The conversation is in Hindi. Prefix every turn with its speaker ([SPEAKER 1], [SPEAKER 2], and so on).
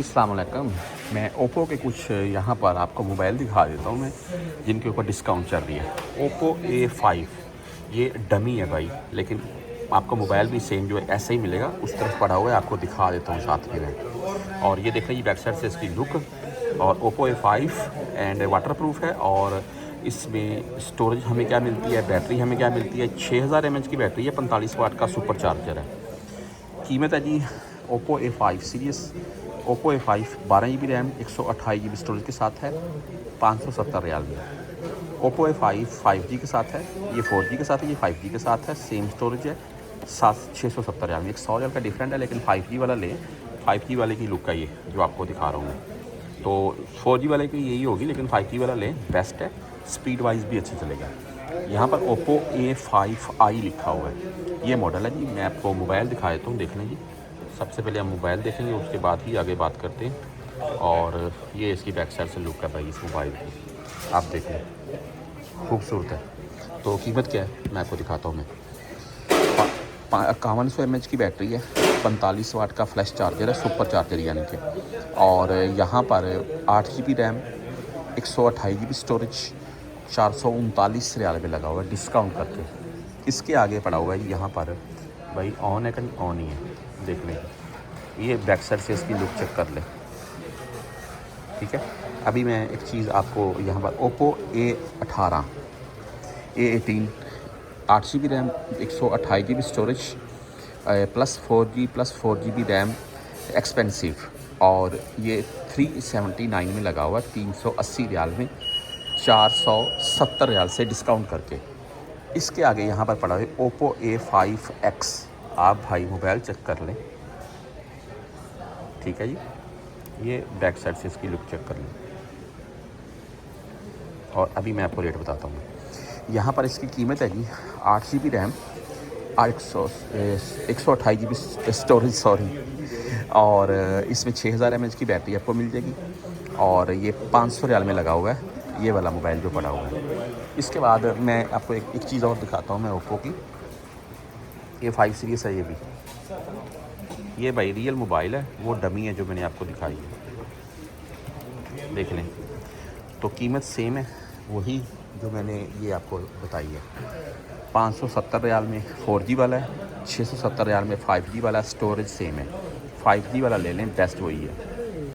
[SPEAKER 1] अस्सलाम वालेकुम। मैं ओप्पो के कुछ यहाँ पर आपको मोबाइल दिखा देता हूँ मैं, जिनके ऊपर डिस्काउंट चल रही है। ओप्पो A5 ये डमी है भाई, लेकिन आपको मोबाइल भी सेम जो है ऐसे ही मिलेगा। उस तरफ पड़ा हुआ है, आपको दिखा देता हूँ साथ में मैं। और ये देख रहे बैक साइड से इसकी लुक। और Oppo A5 and water proof है। और इसमें स्टोरेज हमें क्या मिलती है, बैटरी हमें क्या मिलती है, 6000 mAh की बैटरी है, 45 वाट का सुपर चार्जर है। कीमत है जी Oppo A5 series. Oppo A5 12 GB RAM 128 GB storage के साथ है, 570 रियाल में। ओप्पो A5 5G के साथ है, ये 4G के साथ है, ये 5G के साथ है, सेम स्टोरेज है, 670 रियाल में। 100 रियाल का डिफरेंट है, लेकिन 5G वाला लें। 5G वाले की लुक का ये जो आपको दिखा रहा हूँ मैं, तो 4G वाले की यही होगी, लेकिन 5G वाला लें, बेस्ट है, स्पीड वाइज भी अच्छा चलेगा। यहाँ पर ओप्पो A5i लिखा हुआ है, ये मॉडल है जी। मैं आपको मोबाइल दिखा देता हूँ, देख लें जी। सबसे पहले हम मोबाइल देखेंगे, उसके बाद ही आगे बात करते हैं। और ये इसकी बैक साइड से लुक है भाई इस मोबाइल की, आप देख लें, खूबसूरत है। तो कीमत क्या है मैं आपको दिखाता हूँ मैं। 5100 mAh की बैटरी है, 45 वाट का फ्लैश चार्जर है, सुपर चार्जर यानी कि। और यहाँ पर 8 GB RAM, 128 GB storage, 439 riyal में लगा हुआ है डिस्काउंट करके। इसके आगे पड़ा हुआ है यहाँ पर भाई, ऑन है कहीं, ऑन ही है, देख लें। ये बैक साइड से इसकी लुक चेक कर लें, ठीक है। अभी मैं एक चीज़ आपको यहाँ पर Oppo A18 A18 8 GB RAM, 128 GB storage, plus 4G RAM, expensive. और ये 379 में लगा हुआ है, 380 रियाल में, 470 रियाल से डिस्काउंट करके। इसके आगे यहाँ पर पड़ा है ओप्पो A5X। आप भाई मोबाइल चेक कर लें, ठीक है जी। ये बैक साइड से इसकी लुक चेक कर लें। और अभी मैं आपको रेट बताता हूँ। यहाँ पर इसकी कीमत है जी 8 GB RAM, 128 GB storage, sorry. और इसमें 6000 mAh की बैटरी आपको मिल जाएगी। और ये 500 रियाल में लगा हुआ है, ये वाला मोबाइल जो पड़ा हुआ है। इसके बाद मैं आपको एक चीज़ और दिखाता हूँ मैं ओप्पो की। ये 5 सीरीज़ है, ये भी, ये भाई रियल मोबाइल है, वो डमी है जो मैंने आपको दिखाई है, देख लें। तो कीमत सेम है, वही जो मैंने ये आपको बताई है। 570 रियाल में 4G वाला है, 670 रियाल में 5G वाला। स्टोरेज सेम है, 5G वाला ले लें, बेस्ट वही है।